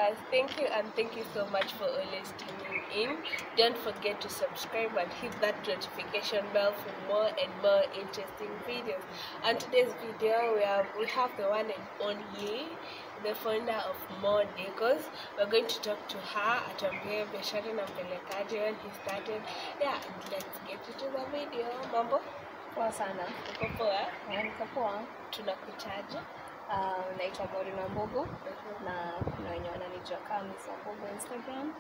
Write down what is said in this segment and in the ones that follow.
guys, thank you, and thank you so much for always tuning in. Don't forget to subscribe and hit that notification bell for more and more interesting videos. And today's video, we have the one and only, the founder of More Decors. We're going to talk to her atuambie biashara na mpelekaji when he started. Yeah, and let's get into the video. Mambo? Poa sana. Uko poa? Niko poa. Tunakutaja? Naitwa Morina Mbogo na kuna wenye wananijua kama Miss Mbogo Instagram.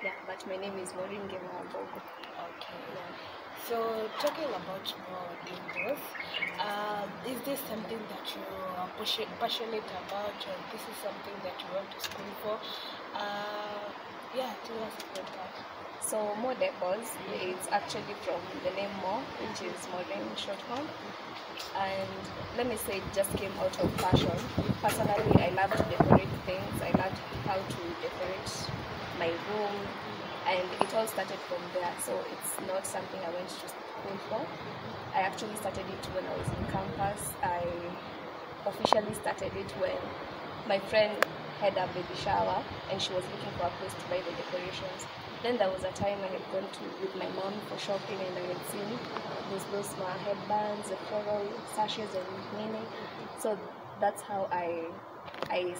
Yeah, but my name is Moringe Mbogo. Okay. Yeah. So talking about More Decors, is this something that you are passionate about, or this is something that you want to school for? Yeah, tell us about that. So More Decors is actually from the name More, which is Morin short form. And let me say it just came out of passion. Personally, I love to decorate things. I love how to decorate my room, and it all started from there. So it's not something I went to school for. I actually started it when I was in campus. I officially started it when my friend had a baby shower and she was looking for a place to buy the decorations. Then there was a time I had gone with my mom for shopping, and I had seen those small headbands, the floral sashes, and mini. So that's how I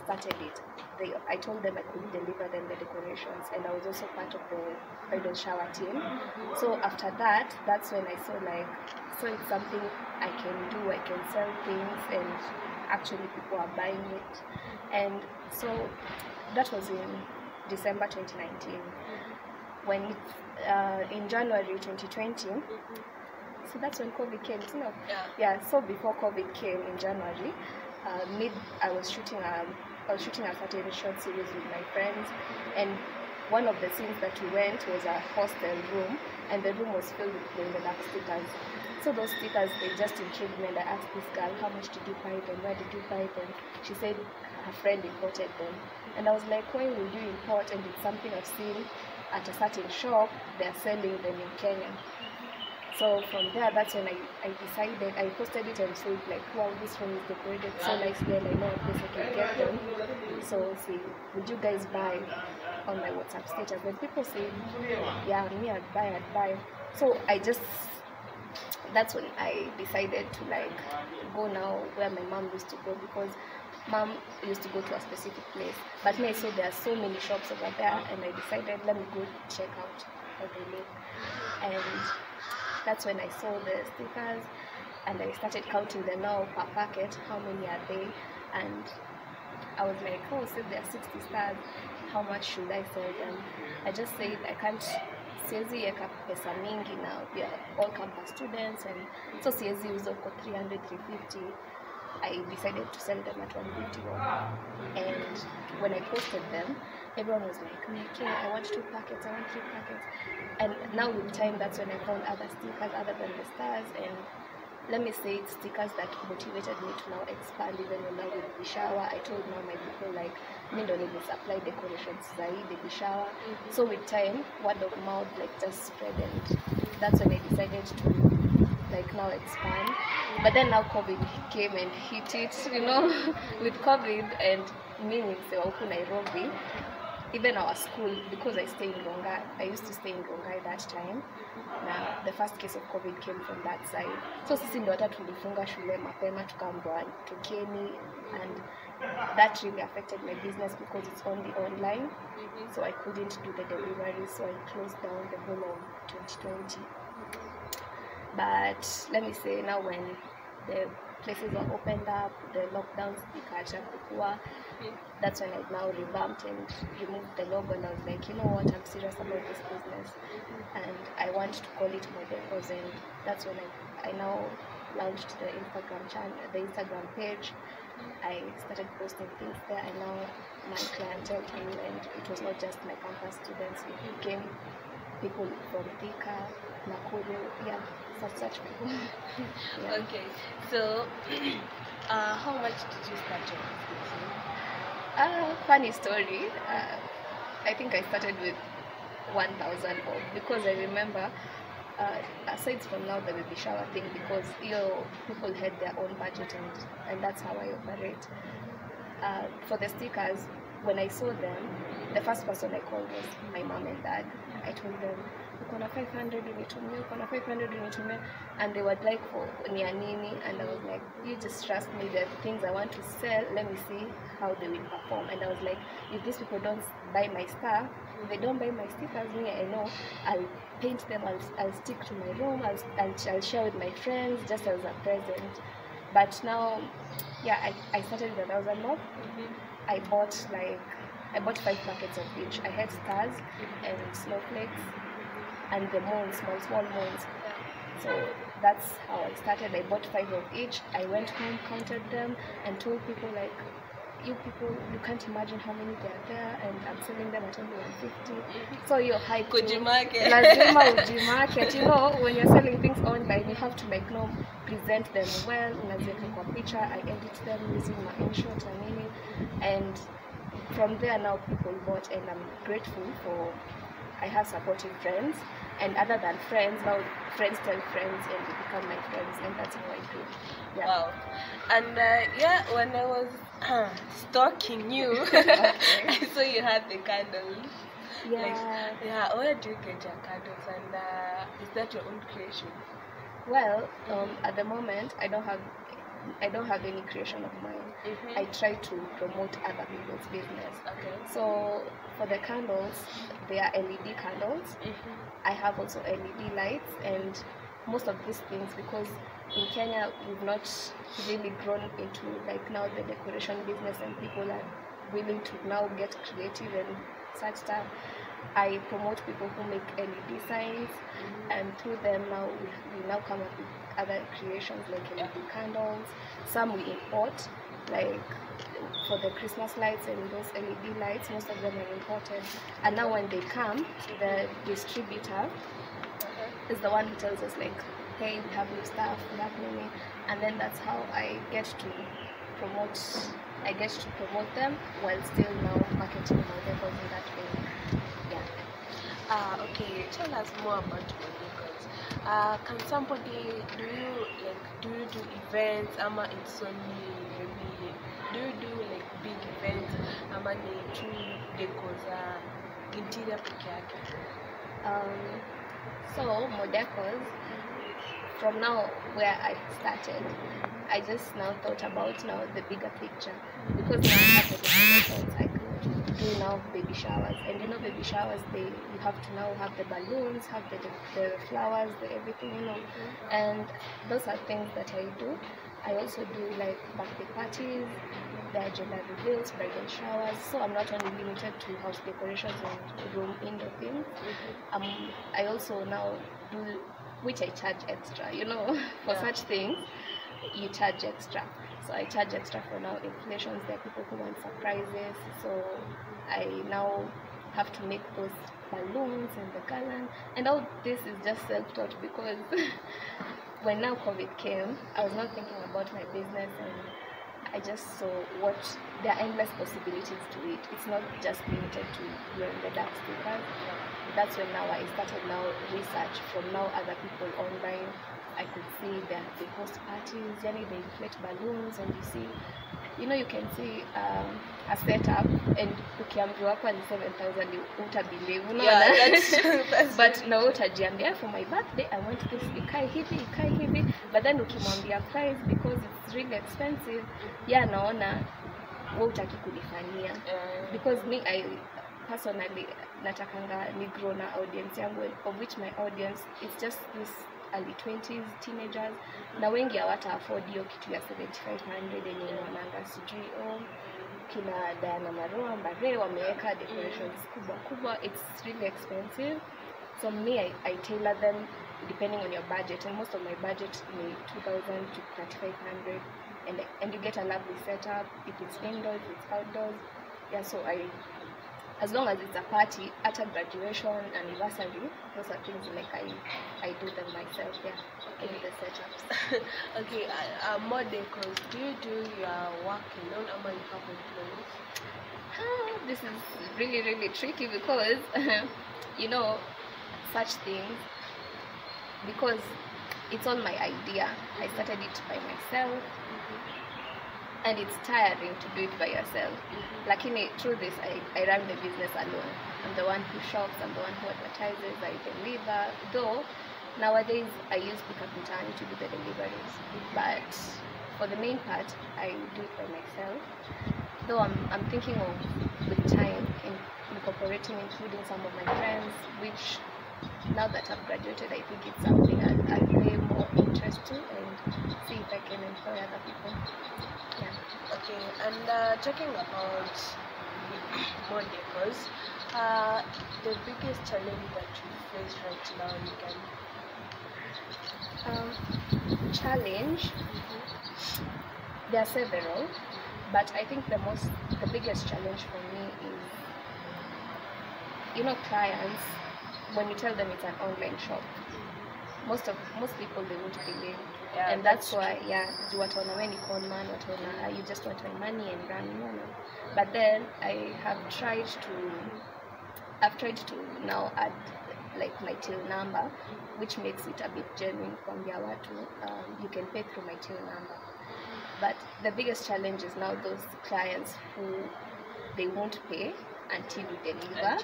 started it. I told them I could deliver them the decorations, and I was also part of the bridal shower team. So after that, that's when I saw it's something I can do. I can sell things, and actually people are buying it. And so that was in December 2019. When in January 2020, so that's when COVID came, you know. Yeah. So before COVID came in January, I was shooting a certain short series with my friends, and one of the scenes that we went was a hostel room, and the room was filled with glow-in-the-dark stickers. So those stickers, they just intrigued me, and I asked this girl, how much did you buy them? Where did you buy them? She said her friend imported them, and I was like, why would you import? And it's something I've seen at a certain shop, they're selling them in Kenya. So from there, that's when I decided, I posted it and said like, wow, this one is decorated so nicely, and I know a place I can get them. So see, would you guys buy on my WhatsApp status? And people said, yeah, me, I'd buy. So that's when I decided to go now where my mom used to go, because mom used to go to a specific place, but me, I saw there are so many shops over there, and I decided, let me go check out how they look. And that's when I saw the stickers, and I started counting them now per packet, how many are they, and I was like, oh, so there are 60 stars, how much should I sell them? I just said I can't, siwezi eka pesa mingi now, we are all campus students, and so siwezi uza uko 300, 350. I decided to sell them at 151, and when I posted them, everyone was like, okay, I want 2 packets, I want 3 packets. And now with time, that's when I found other stickers other than the stars, and let me say it's stickers that motivated me to now expand. Even when I with the shower, I told now my people like, me don't need to supply decorations zaidi the shower. So with time, word of mouth just spread, and that's when I decided to now expand. But then now COVID came and hit it, you know. With COVID and me in Nairobi, even our school, because I stay in Rongai, I used to stay in Rongai that time. Now the first case of COVID came from that side. So sisi ndo hata tulifunga shule mapema tukaambiwa tukeni, and that really affected my business because it's only online. So I couldn't do the delivery, so I closed down the whole of 2020. But let me say, now when the places were opened up, the lockdowns ikacha kukua, that's when I now revamped and removed the logo, and I was like, you know what, I'm serious about this business, and I want to call it More Decors. And that's when I now launched the Instagram channel, the Instagram page. I started posting things there, and now my clientele grew, and it was not just my campus students, it became people from Decor, Nakuru, yeah, such people. Yeah. Okay, so how much did you start your business? Funny story. I think I started with 1,000 because I remember, aside from now the baby shower thing, because people had their own budget, and that's how I operate. For the stickers, when I saw them, the first person I called was my mom and dad. I told them, uko na 500 unitumie, uko na 500 unitumie, and they were like, oh, ni ya nini? And I was like, you just trust me, the things I want to sell, let me see how they will perform. And I was like, if these people don't buy my stuff, if they don't buy my stickers, me, I know I'll paint them, I'll stick to my room, I'll share with my friends just as a present. But now, yeah, I started with 1,000 bob. I bought 5 packets of each. I had stars and snowflakes and the moons, small moons. So that's how I started. I bought 5 of each. I went home, counted them, and told people like, you people, you can't imagine how many there are there, and I'm selling them at only 150. So you're hyped. Lazima ujimarket. You know, when you're selling things online, you have to present them well. Unaziweka kwa picture. I edit them using my InShot and nini, and from there now people bought, and I'm grateful for. I have supportive friends, and other than friends, now friends tell friends, and they become my friends, and that's how I do. Yeah. Wow. And yeah, when I was stalking you, I saw you had the candles. Yeah. Like, yeah. Where do you get your candles? And is that your own creation? Well, at the moment, I don't have any creation of mine. I try to promote other people's business. Okay. So for the candles, they are LED candles. I have also LED lights, and most of these things, because in Kenya we've not really grown into like now the decoration business, and people are willing to now get creative and such stuff. I promote people who make LED signs, and through them now we now come up with other creations like LED candles. Some we import, like for the Christmas lights and those LED lights, most of them are imported. And now when they come, the distributor is the one who tells us like, hey, we have new stuff, we have new, and then that's how I get to promote them while still now marketing my decors in that way. Yeah. Okay, tell us more about your decors. Can somebody do you do events? Ama it's only maybe do you do like big events? Ama ni tu decors interior peke yake? So more decors. From now where I started, I just now thought about the bigger picture, because now I have the decorations. I could do now baby showers, and you know baby showers, you have to now have the balloons, have the flowers, the everything, and those are things that I do. I also do like birthday parties, the gender reveals, bridal showers. So I'm not only limited to house decorations and room indoor things. I also now do, which I charge extra, for such things you charge extra. So I charge extra for now inflations. There are people who want surprises, so I now have to make those balloons and the garland, and all this is just self-taught, because when now COVID came, I was not thinking about my business, and I just saw what there are endless possibilities to it. It's not just limited to the dark stickers. That's when now I started research from other people online. I could see that they host parties, they inflate balloons, and you can see a setup, and ukiambiwa hapa ni 7,000 utabelieve, yeah, that's but no utajiambia for my birthday I want this ikae hivi, but then ukimwambia price, because it's really expensive, naona wewe utaki kunifanyia, because me I personally natakanga ni grow na audience yangu, of which my audience is just this early 20s teenagers, na wengi hawata afford hiyo kitu ya 7,500 yenye wananga sijui kina Diana Maroa Mbare wameweka decorations kubwa. It's really expensive, so me I tailor them depending on your budget, and most of my budget is 2,000 to 3,500, and you get a lovely setup if it's indoors, if it's outdoors. So as long as it's a party, at a graduation, anniversary, those are things like I do them myself. I do the setups. Okay, more decors. Do you do your work alone, or you have employees? This is really, really tricky, because such things, because it's all my idea. I started it by myself. and it's tiring to do it by yourself. Lakini through this, I run the business alone. I'm the one who shops, I'm the one who advertises, I deliver. Though nowadays I use pickup mtaani to do the deliveries, but for the main part I do it by myself. Though I'm thinking of with time incorporating, including some of my friends, which now that I've graduated, I think it's something I'll pay more interest to and see if I can employ other people. Yeah. Okay, and talking about more decors, the biggest challenge that you face right now, you can. Challenge. There are several, but I think the biggest challenge for me is, clients, when you tell them it's an online shop, most people, they won't believe. Yeah, and that's why wataona wewe ni con man, wataona you just want my money and run. No. But then I've tried to now add like my till number, which makes it a bit genuine from watu. You can pay through my till number. But the biggest challenge is now those clients who they won't pay until you deliver.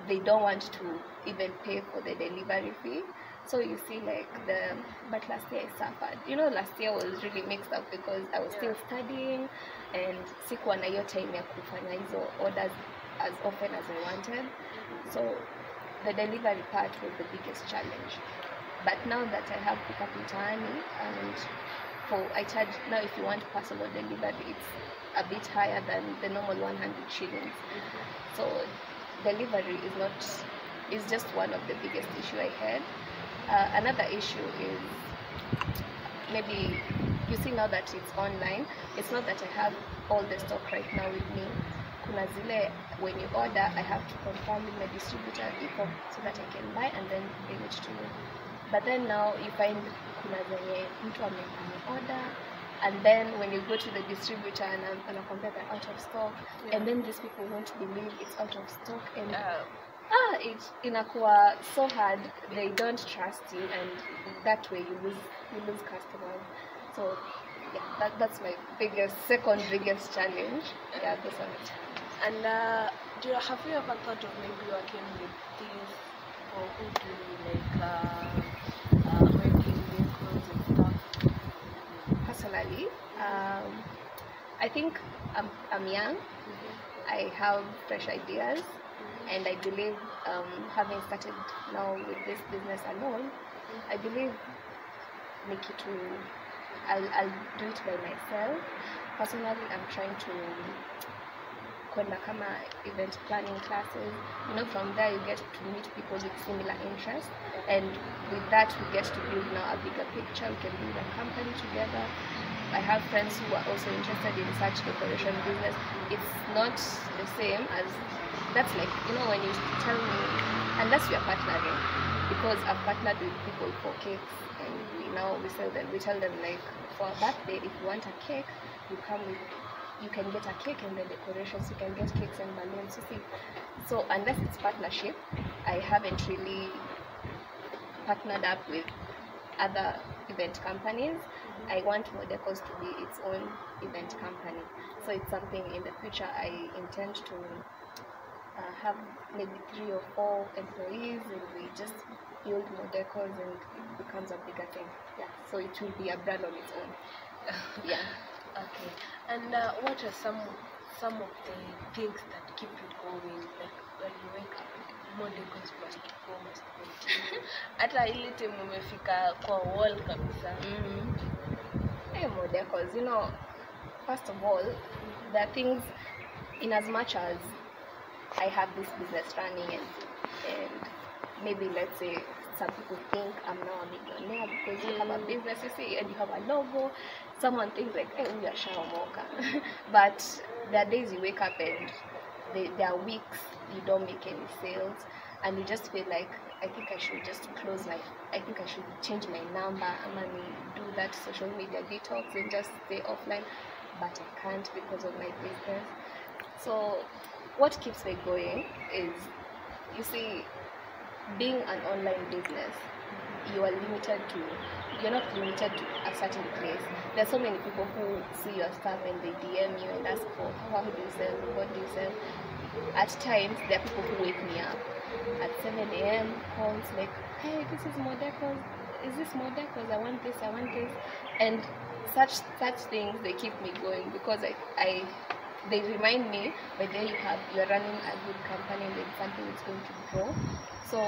They don't want to even pay for the delivery fee. So you see, but last year I suffered. Last year was really mixed up because I was still studying and sikuwa na hiyo time ya kufanya hizo orders as often as I wanted. So the delivery part was the biggest challenge. But now that I have pickup mtaani, and I charge now, if you want personal delivery, it's a bit higher than the normal 100 shillings. So delivery is just one of the biggest issue I had. Another issue is, maybe you see now that it's online, it's not that I have all the stock right now with me. Kuna zile, when you order, I have to confirm with my distributor so that I can buy and then bring it to you. But then now you find kuna zenye mtu order, and then when you go to the distributor and compare, they're out of stock, and then these people won't believe it's out of stock, and it's inakuwa so hard. They don't trust you, and that way you lose customers. So that's my second biggest challenge. Yeah, this one. And have you ever thought of maybe working with these people who do making decors and stuff? Personally, I think I'm young. I have fresh ideas, and I believe, having started now with this business alone, I believe I'll do it by myself. Personally, I'm trying to kwenda kama event planning classes. From there you get to meet people with similar interests, and with that we get to build now a bigger picture. We can build a company together. I have friends who are also interested in such decoration business. It's not the same as, that's like, when you tell me, unless we are partnering, because I've partnered with people for cakes, and we sell them. We tell them, like, for a birthday, if you want a cake, you can get a cake and the decorations. You can get cakes and balloons. You see, so unless it's partnership, I haven't really partnered up with other event companies. I want Decors to be its own event company. So it's something in the future I intend to have maybe 3 or 4 employees, and we just build more Decors and it becomes a bigger thing. Yeah, so it will be a brand on its own. Yeah. Okay. And what are some of the things that keep you going? Like when you wake up, more Decors must continue. Hata ile time umefika kwa wall kabisa. Hey, more Decors, first of all, there are things, in as much as I have this business running, and maybe, let's say, some people think I'm now a millionaire because you have a business, you see, and you have a logo. Someone thinks like, hey, we are shawamoka. But there are days you wake up and there are weeks you don't make any sales, and you just feel like, I think I should just I think I should change my number, and do that social media detox and just stay offline. But I can't because of my business. So what keeps me going is, you see, being an online business, you're not limited to a certain place. There's so many people who see your stuff and they DM you and ask for how do you sell, what do you sell. At times there are people who wake me up at 7 a.m. calls like, hey, this is more decors, is this more decors, I want this, and such things, they keep me going because they remind me, by then you're running a good company and something is going to grow. So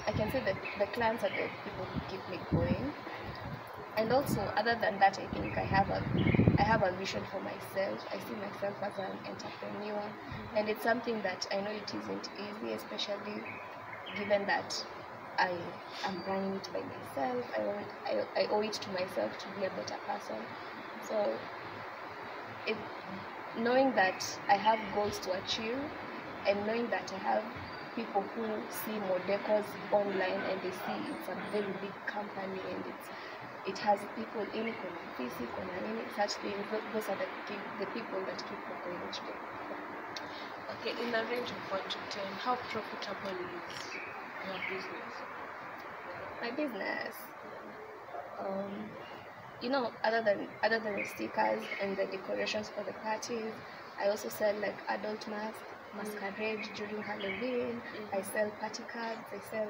I can say that the clients are the people who keep me going. And also, other than that, I think I have a vision for myself. I see myself as an entrepreneur, and it's something that I know it isn't easy, especially given that I am running it by myself. I owe it to myself to be a better person. So knowing that I have goals to achieve, and knowing that I have people who see more decors online and they see it's a very big company and it has people in it, physical and such things, those are the people that keep me going each day. Okay, in a range of 1 to 10, how profitable is your business? My business, other than the stickers and the decorations for the parties, I also sell like adult masquerade during Halloween. I sell party cards. I sell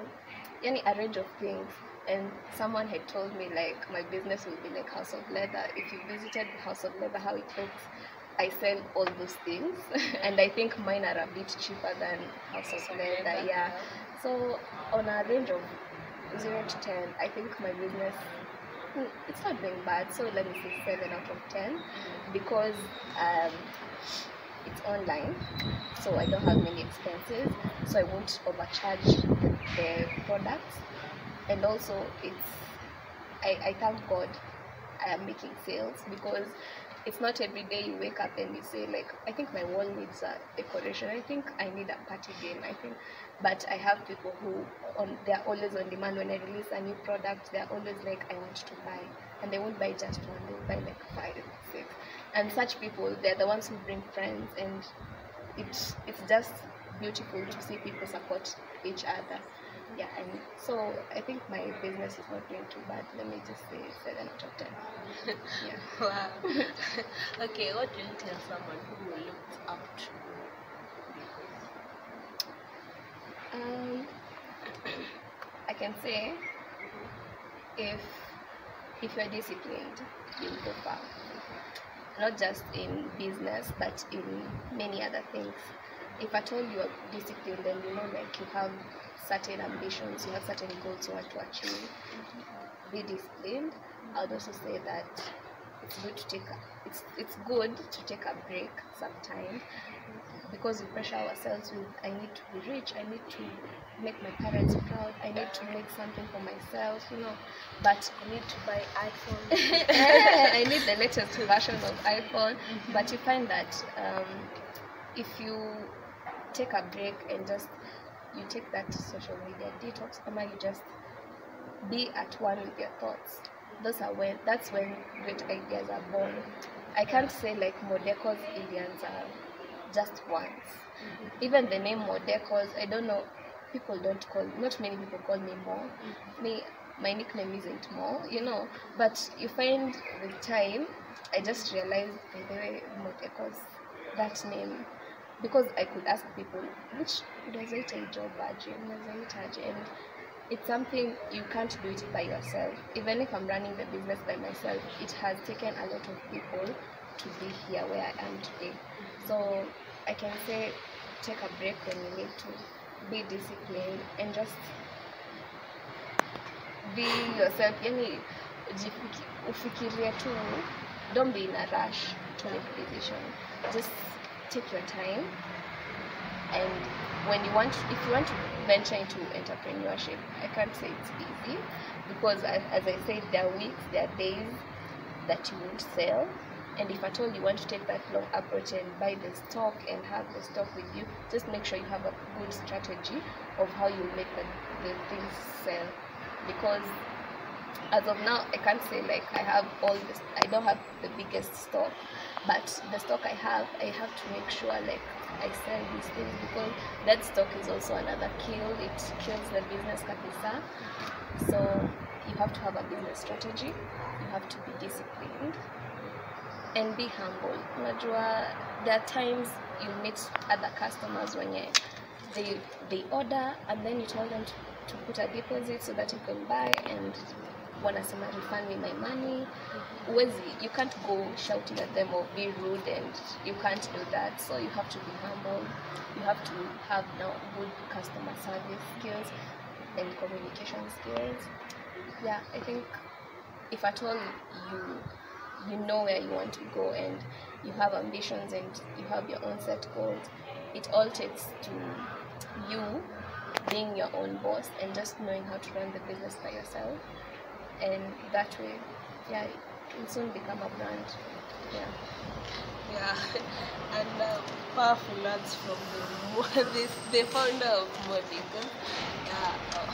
a range of things. And someone had told me like my business will be like House of Leather. If you visited House of Leather, how it looks, I sell all those things. And I think mine are a bit cheaper than House of Leather. Yeah. So on a range of 0 to 10, I think my business, it's not doing bad, so let me say 7 out of 10, because it's online, so I don't have many expenses, so I won't overcharge the products. And also I thank God I am making sales, because it's not every day you wake up and you say like, I think my wall needs a decoration, I think I need a party game, but I have people who they're always on demand. When I release a new product, they're always like, I want to buy, and they won't buy just one, they'll buy like 5, 6, and such people, they're the ones who bring friends, and it's just beautiful to see people support each other. Yeah, and so I think my business is not doing too bad. Let me just say 7 out of 10. Yeah. Wow. Okay, what do you tell someone who will look up to? I can say if you're disciplined, you'll go far. Not just in business, but in many other things. If at all you're disciplined, then like you have certain ambitions, you have certain goals you want to achieve, be disciplined. I would also say that it's good to take a break sometimes, because we pressure ourselves with, I need to be rich, I need to make my parents proud, I need to make something for myself, but I need to buy iPhone. I need the latest version of iPhone. But you find that if you take a break and just you take that social media detox, or you just be at one with your thoughts, that's when great ideas are born. I can't say like Modecos aliens are just once. Even the name Modecos, I don't know, not many people call me Mo. My nickname isn't Mo, but you find with time, I just realized, by the way, Modecos, that name, because I could ask people, which unaweza job aje, and it's something you can't do it by yourself. Even if I'm running the business by myself, it has taken a lot of people to be here where I am today. So I can say, take a break when you need to, be disciplined, and just be yourself. Ufikirie tu, don't be in a rush to make a decision. Just take your time, and if you want to venture into entrepreneurship, I can't say it's easy, because as I said, there are weeks, there are days that you won't sell, and if at all you want to take that long approach and buy the stock and have the stock with you, just make sure you have a good strategy of how you make the things sell, because as of now, I can't say like I have all this. I don't have the biggest stock, but the stock I have to make sure like I sell these things, because that stock is also another kill. It kills the business kabisa. So you have to have a business strategy, you have to be disciplined, and be humble. Unajua, there are times you meet other customers when they order, and then you tell them to put a deposit so that you can buy, and wanasema refund me my money. You can't go shouting at them or be rude, and you can't do that. So you have to be humble, you have to have now good customer service skills and communication skills. Yeah, I think if at all you know where you want to go, and you have ambitions, and you have your own set goals, it all takes to you being your own boss and just knowing how to run the business by yourself, and that way, yeah, it will soon become a brand. Yeah, and powerful words from the founder of Decor.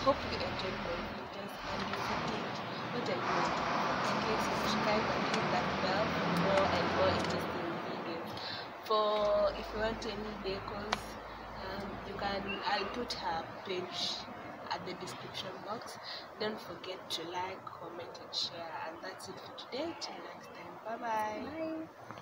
Hope you enjoyed my videos, and if you did, what I do, please subscribe and hit that bell for more and more interesting videos. For if you want any decors, I'll put her page at the description box. Don't forget to like, comment, and share. And that's it for today. Till next time. Bye bye. Bye.